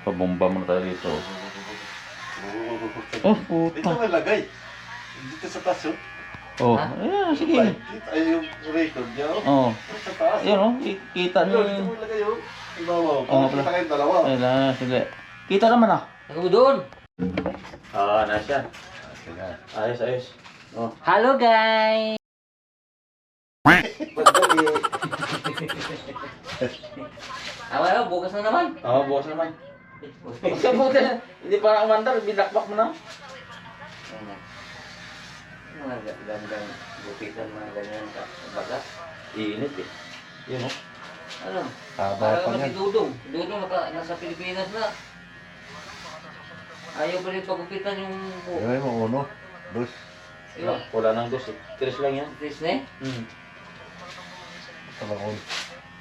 Pabomba muna tayo dito. Oh, Dito puta. may lagay. Dito sa taas yun. Oh, ayan, sige. Ay, yung record niya. Oh. Sa taas. Ayan oh, kita Dito niyo. may lagay yun. Ibabaw. Oo, Kita pala. kayong dalawa. Ayan na, sige. Kita naman ah. Ako doon. Nice yan. Ayos, ayos. Oh. Hello guys. Pagdali. Awa, bukas na naman. Oo, bukas naman. Sa buti, hindi pa umandar, binakbak mo na. Mga gandang bupitan, mga ganyan ka. Baga. Init eh. Yun oh. Ano? Haba Para pa naman yan. si Dudong. Si Dudong nasa Pilipinas na. Ayaw pa rin pagupitan yung buhok. Yung mo, uno. Dos. Yun. Wala nang dos eh. Tres lang yan. Chris na eh. Hmm. Talakon.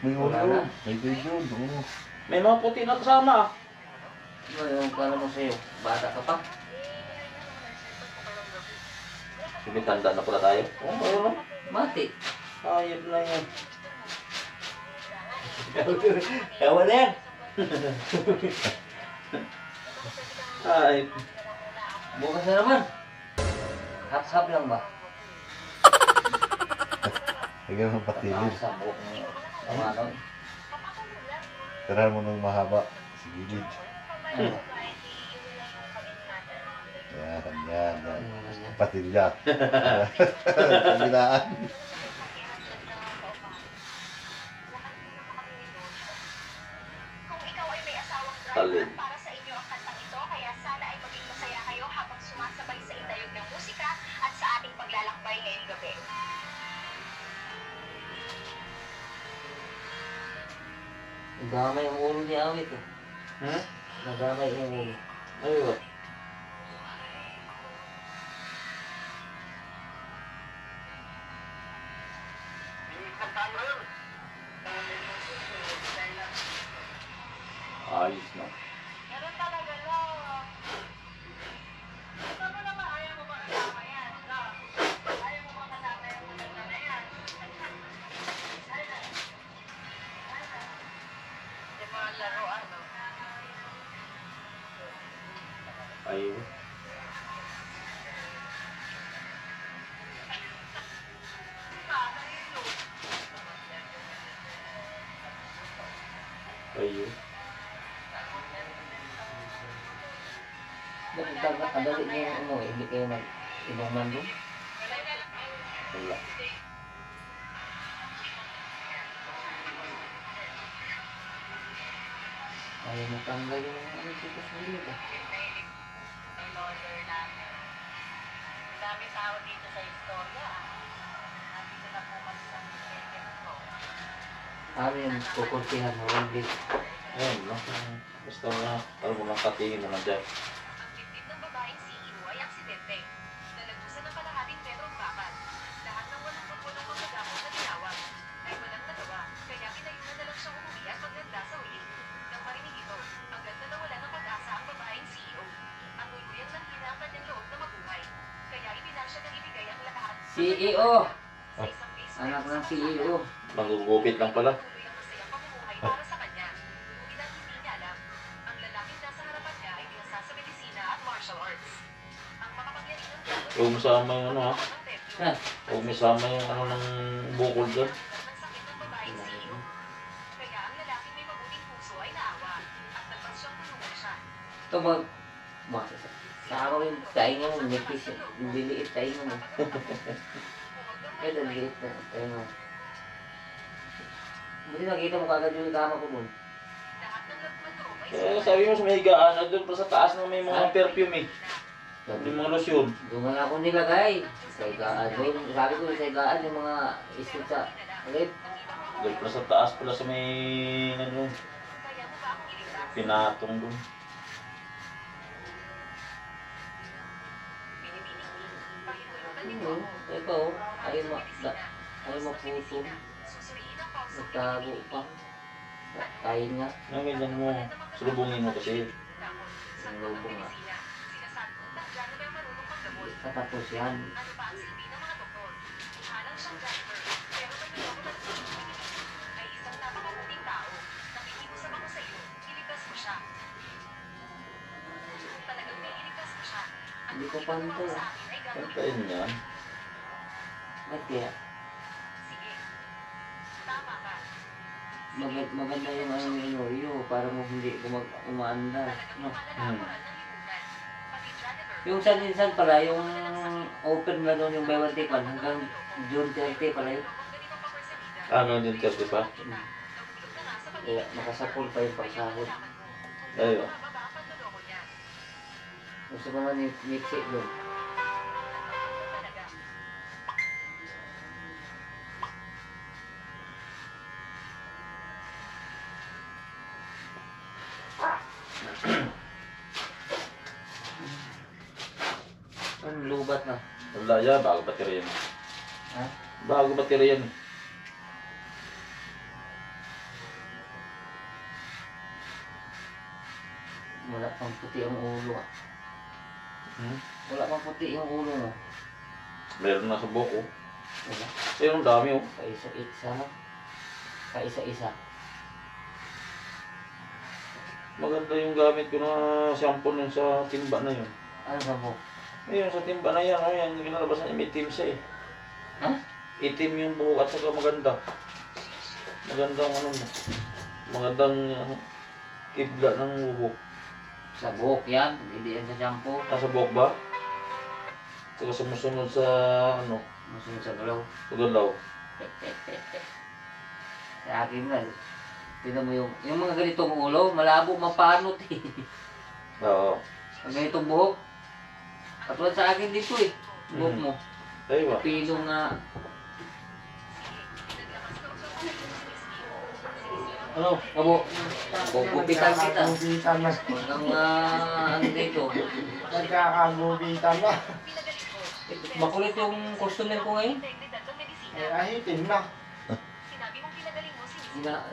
May Wala uno. na. May video. Uno. May mga puti na kasama ah. Ano yung kala mo sa'yo? Bata ka pa? Sige, tanda na pala tayo. Oo, ayun oh. Mati. Ayop na yan. Ewan na yan. Ay. Bukas na naman. Hap-hap lang ba? Lagyan mo patilid. Sa buhok mo. Ang ano? Tirahan mo ng mahaba. Sa gilid. Ano? Yan, yan, yan. Ano? Patilya. Kabilaan. Kung ikaw ay may asawang Talin. driver, para sa inyo ang kantang ito, kaya sana ay maging masaya kayo habang sumasabay sa indayog ng musika at sa ating paglalakbay ngayong gabi. Nagamay ang ulo ni Awit eh. Hmm? Nagamay ang ulo. Ayun. Ayos na. Ganun talaga, no? Ito mo naman, ayaw mo ba kasama yan? No? Ayaw mo ba kasama yung maganda na yan? Yung mga laruan, no? Ayun. Ayun. Bakit kadali niyo yung ano eh, hindi kayo nag-inuman doon? Wala. Ayaw mo tanggal yung ano dito sa lilit eh. Ang order natin. Ang dami tao dito sa istorya. Nandito na po kami sa ticket ko. Ano yung kukuntihan mo, hindi. Ayun, no? Basta na, alam mo lang katingin mo na dyan. Ang bitbit ng babaeng CEO ay aksidente. Nalagusan ng kalahating metrong bakal. Lahat ng 88 mga gamot na tinawag ay walang nagawa, kaya pinayunan na lang siyang umuwi at maghanda sa uli. Nang marinig ito, agad na nawala ng pag-asa ang babaeng CEO. Ang tuluyang nanghina ang kanyang loob na mabuhay. Kaya ibinasya ng ibigay ang lahat. CEO! Sa isang basement Anak ng sa CEO. Manggugupit lang pala. tuloy ang masayang pamumuhay para sa kanya. Ngunit ang hindi niya alam, ang lalaking nasa harapan niya ay binasa sa medisina at martial arts. Ang makapangyarihang diablo Huwag mo sama yung ano ha. ng templo. Ah, Huwag mo sama yung ano ng bukol doon. Ng sakit ng babaeng CEO. Kaya ang lalaking may mabuting puso ay naawa at nagpas siyang tulungan siya. ito sa araw yung tainga mo, nipis yun. Yung liliit tainga mo. Kaya liliit na tainga mo. Buti nakita mo kagad yung kama ko dun. Lahat ng nagpaturo ay Eh, sabi mo sa may higaan, na doon pa sa taas na may mga perfume eh. May mga lotion. Doon nga ako nilagay. Sa higaan. Doon, sabi ko sa higaan yung mga isip sa ulit. Doon pa sa taas pala sa may ano, kaya mo ba akong iligtas? pinatong doon. Binibining, pahintulutan nito Ikaw, ako. ayaw maputol. Susuriin ang pulso. Nagtago pa. Tainga. Ang ganyan mo, sulubungin mo kasi. Ang lobo nga. Sinasabi ko, diyan na may marunong magdamot. Katapos yan. Ano ba ang silbi ng mga doktor? Halang siyang driver, pero may niloko ng ay isang napakabuting tao. Nakikiusap ako sa iyo, iligtas mo siya. Hindi ko pantay. Sa akin ay gagawin. Pantayin yan. Ba't kaya? Sige. Tama ka. Maganda yung ano ni Enorio para mo hindi umaandar. Talagang No? lumalalaman ng lipunan. Pati janitor. Yung San Insan pala, yung open na doon yung Bewan Tikman hanggang June 30 pala yun. Ano yung 30 pa? Kaya nakasapol pa yung pagsahod. Ayun. Gusto ko man mix it doon. Ang lubat na. Wala yan, bago baterya yan. Ha? Bago baterya yan. Wala pang puti ang ulo ah. Hmm? Wala pang puti yung ulo mo. Meron na sa buko. Wala. Ayun, ang dami oh. Kaisa-isa. Kaisa-isa. Maganda yung gamit ko na shampoo nun sa timba na yun. Ano ba mo? Ayun, sa timba na yan, oh, yan, ginalabas na may itim siya eh. Ha? Itim yung buhok at saka maganda. Magandang ano mo. Magandang kibla ng buhok. Sa buhok yan. Hindi yan sa shampoo. Nasa buhok ba? Saka sumusunod sa ano, Masunod sa galaw. sa galaw. Sa akin na. Tignan mo yung mga ganitong ulo, malabo, mapanot eh. Oo. Ang ganitong buhok. Katulad sa akin dito eh. Buhok mo. Ayun ba? Pilo nga. Ano? Abo. Gugupitan kita. Nagkakagubitan na. Hanggang ano dito. Nagkakagubitan na. Makulit yung customer ko ngayon. Eh, ahitin na. Sinabi mong pinagaling mo si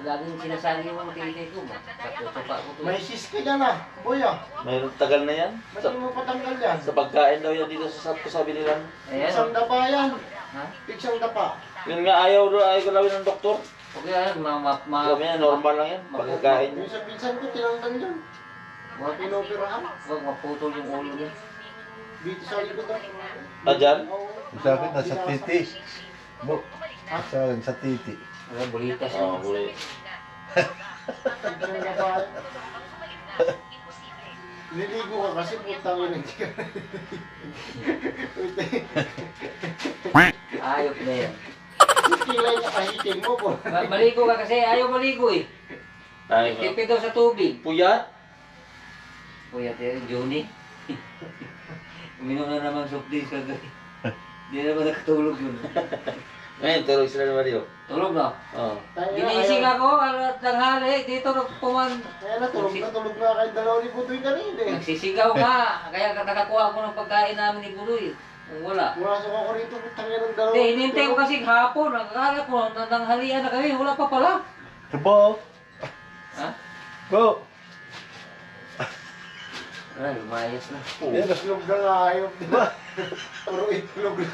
Laging sinasabi yung tinitay ko. Patutupa ko to. May sis ka dyan ah. Kuya, Mayroon tagal na yan. ba't Sa, di mo patanggal yan? sa pagkain daw yan dito sa sabi nila. Piksang Ayan. dapa yan. Ha? Piksang dapa. Yun nga ayaw gawin ng doktor. Okay yan. Sabi niya, normal lang yan. Pagkakain. Yung sa pinsan ko, tinanggal yun. Mga pinoperahan. Huwag maputol yung ulo niya. Dito sa likod ah. Ah, dyan? Oo. Sa akin, nasa titi. Bo, sa akin, sa titi. Wala, bulitas Oo, yun. huli. Piksang dapa. Niligo ka kasi putang yun. Hindi ka Ayok na yan. kilay na ahitin mo po. Maligo ka kasi ayaw maligo eh. Ay, Tipid daw sa tubig. puyat. Kuya Terry, Johnny. Uminom na naman soft drinks kagabi. Hindi na naman nakatulog yun. Ngayon, tulog sila naman yun. Tulog na. Oo. Ginising ako, alat tanghali, dito puman. Kaya natulog na kayo dalawa ni Butoy kanina eh. Nagsisigaw ka. Kaya nakakuha ko ng pagkain namin ni Buloy. Wala. Pumasok ako rito, putang yan ng dalawa. Hindi, hinintay ko kasi hapon. Akala ko, tanghalian na kami. Wala pa pala. Bo! Ha? Bo! Wala, lumayas na. Yan, Itlog na nga ayop, di ba? Puro itlog na.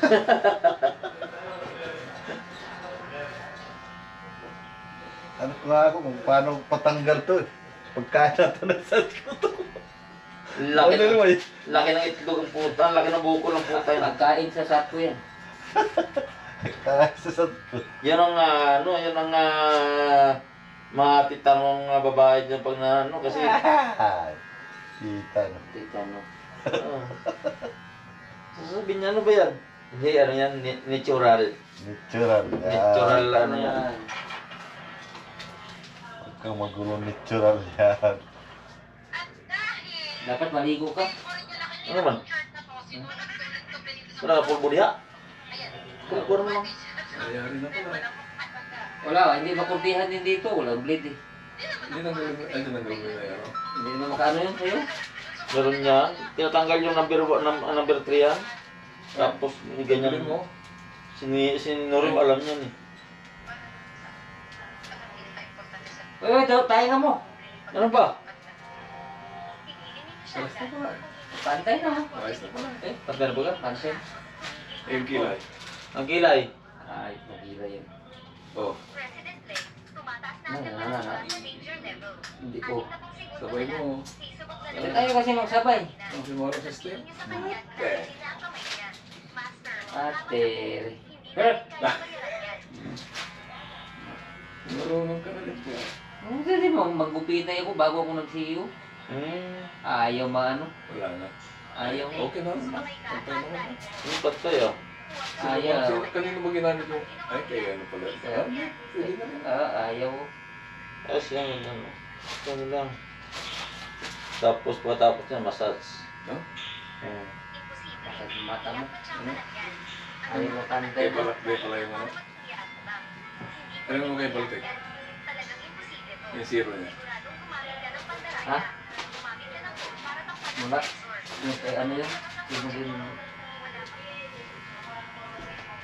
ano ko nga ako kung paano patanggal to eh. Pagkain natin ng sas ko to. Laki, Ano naman eh? laki ng itlog ng puta, laki ng buko ng puta yun. Pagkain sa sakto yan. Kain sa sas ko. Yan ang ano, yan ang mga titanong babae dyan pag na ano kasi Ay, kita no. Titano. sasabihin niya ano ba yan? Hindi, ano yan, natural. Natural. Natural Yan. ano yan. Ayan. Huwag kang magulo natural yan. Dapat maligo ka. Ano man? Wala ka pulbo diha? Pulbo naman lang. Wala, hindi makuntihan din dito. Walang bleed eh. Hindi nang gawin na yun. Hindi naman makaano yun sa'yo. Meron yan. Tinatanggal yung number 3 yan. Tapos ganyan mo. Sinurim alam niyan eh. Uy, tayo nga mo. Ano ba? Pantay na. Ayos na pala. Eh, Pantay na ba ka? pantay. Yung kilay. Ang kilay. Ay, magila yan. Oh. President Lay, tumataas na danger level. Hindi ko. Anim na pong segundo Sabay na lang. mo. Sisubok na Hindi naman. tayo kasi magsabay. Ang simula sa step. Sabihin niyo sa kanya na nandito na ang kamay niya. Master, Ate. hindi na rin kaya bayaran yan. Marunong ka na rin po. Hindi mo, maggupitay ako bago ako nag-CEO. Ayaw maano. Wala na. Ayaw. Okay na. Kamay ka, Pantay na handa naman. rin. Yung patay ah. Ayaw. Kanino ba ginamit mo? Ay, kaya ano pala. Ah, pwede na rin. Ayaw. Ayos lang yun ano. Ano lang. Tapos pagkatapos niya, massage. No? Imposible. Masad mata mo. Tiyak na tiyaka lang yan. Ayaw mo kantay Kaya mo. pala, kaya pala yung ano. Ano mo kay Baltic? Talagang imposible to. Yung zero niya. Siguradong gumamit ka ng pandaraya. Ha? Gumamit ka ng phone para takpan ng Mula? sensor. Yung kay ano yun? Yung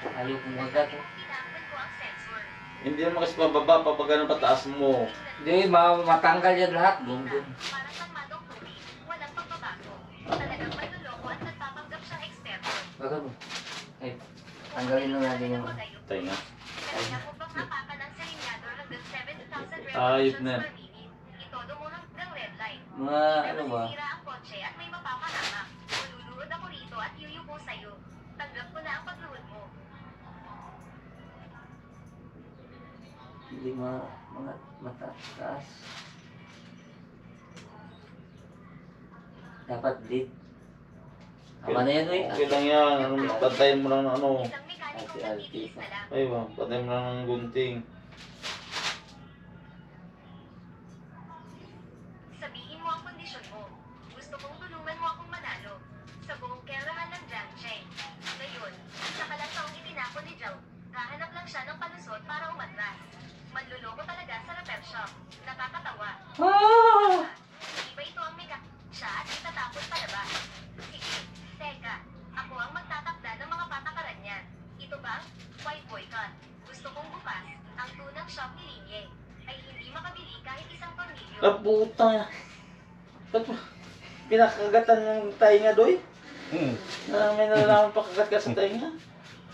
ayaw kong magat. Tinakpan ko ang sensor. Hindi naman kasi pababa, pag ganun pataas mo. Hindi, matanggal yan lahat. Gunggong. Para sa madong movie, walang pagbabago. Talagang manluloko at nagpapanggap siyang eksperto. Baga mo. Ay, tanggalin lang natin yung... Tayo nga. Kanina ko bang napaka ng silinyador hanggang 7,000 Ayop revolutions na. per minute. Itodo mo ng red light. Mga Hindi ano na ba? masisira ang kotse at may mapapahamak. Maluluhod ako rito at yuyuko sa'yo. Tanggap ko na ang pagluhod mo. Hindi mga mataas. Dapat lead. Tama na yan, eh. Okay lang yan. Ano, patayin mo lang ng ano. Isang mekanikong Ate nagtitiis Alti. na lang. Ay ba, patayin mo lang ng gunting. Sabihin mo ang kondisyon mo. Gusto kong tulungan mo akong manalo. Sa buong kerahan ng Jiang Cheng. Ngayon, sa kalasawang itinapon ni Zhao, hahanap lang siya ng palusot para umatras. Manluloko talaga sa repair shop. Nakakatawa. Hindi ba ito ang mega siya at itatapon palabas? Sige, teka. Ako ang magtatakda ng mga patakaran niya. Ito bang white boycott? Gusto kong bukas ang tunang shop ni Linye ay hindi makabili kahit isang tornilyo. Ah, puta. Ba't mo? Pinakagatan ng tainga, doy? May nalalaman pa kagat ka sa tainga?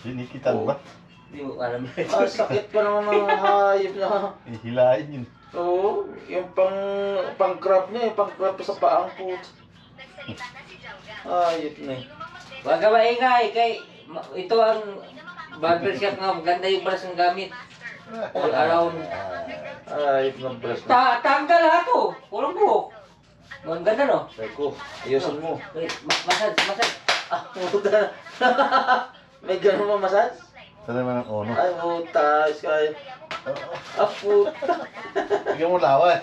Sinikitan ba? Hindi mo alam. Ah, sakit pa naman ng hayop na. Hihilain yun. Oo, yung pang-crab niya, yung pang-crab sa paang puto. Nagsalita na si Jauga. Hayop na eh. Sino mang magbenta Wag ka maingay kay ito ang hindi na makakapag- barbershop nga maganda yung brush ng gamit. Master. All around. Hayop ng breast na. Tanggal lahat oh. Walang buhok. Ang ganda no? Sabi ko, ayusin mo. Wait, massage. Ah, puta. May ganun mo massage? Saan naman ang ono? Ay, puta. Sky. Ah, puta. Bigyan mo lawan.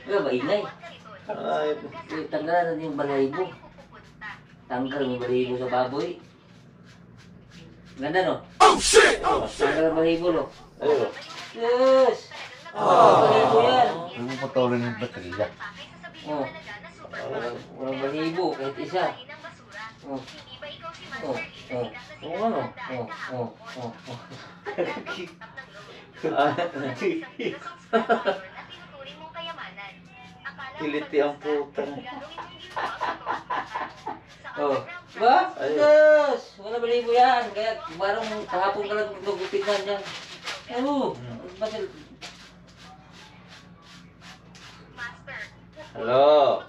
Wala maingay. Ay, Wait, tanggalan natin yung balahibo. Tanggal yung balahibo sa baboy. Ganda no? Oh shit! Tanggal ang balahibo no? ayun. Yes! Balahibo yan. Huwag mo patuloy ng baterya. Oh. Walang balahibo kahit isa. Oh. Oh. Oh. Oo nga no. Ah, kiliti ang puta. Oh. Ba? Yes! Wala balahibo yan. Kaya parang kahapon ka lang gupitan yan. Oo. Bakit? Hello.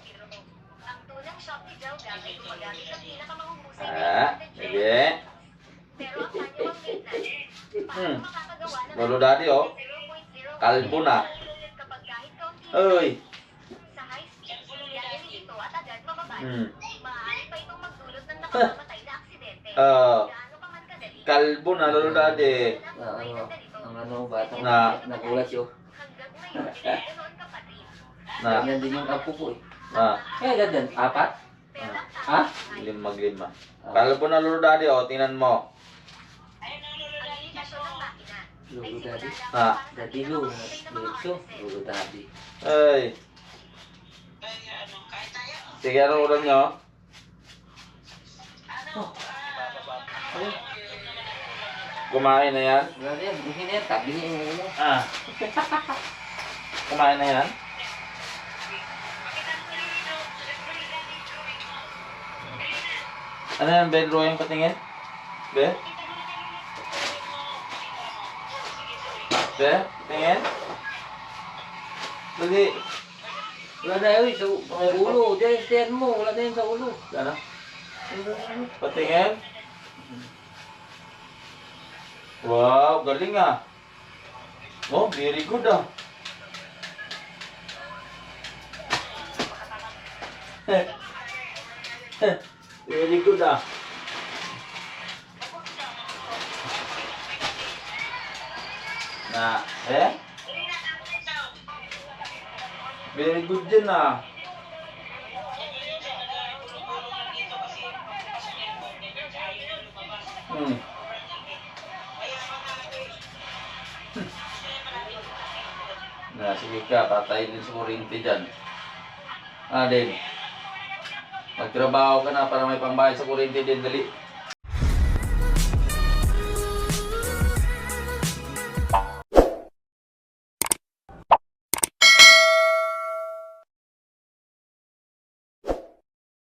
Ang tunang shop ni Jauga ay gumagamit ng pinakamahusay na Ah, sige. pero ang kanyang maintenance, paano makakagawa ng Lolo daddy oh. 0.0 Kalbo na. kapag kahit kaunti Uy. sa high speed, yayari ito at agad mababalik. Hmm. Maaari pa itong magdulot ng nakamamatay na aksidente. Ah, Gaano pa man kadali, kalbo na, lolo daddy. Ang ano, batang Na. nagulat yun. hanggang ngayon, ganoon ka pa rin. Na, Ganyan din yung apo ko eh. na. Kaya ganyan, apat? Pero ang Ha? Lima. Kalbo na, lolo daddy oh. Tingnan mo. indikasyon ng makina Lugo ay daddy. simula Ah. lamang para sa Dati lo, pinakahusay na mga lugo, artisan. lugo daddy. Ay. Sige, ano ulam nyo? Kumain na yan? Wala na yan, buhin na yan, tabi niya yung ulo. Ah. Kumain na yan? Ano yan, Ben? Drawing patingin? Ben? Te, tingin. Dali. Wala na yun, sa ulo. Diyan, stand mo. Wala na yun sa ulo. Ano? Patingin. Wow, galing ah. Oh, very good ah. Very good ah. Na, very good din ah. Hmm. Na, sige ka, patayin din sa kuryente dyan. Ah, din. Magtrabaho ka na para may pambayad sa kuryente din, dali.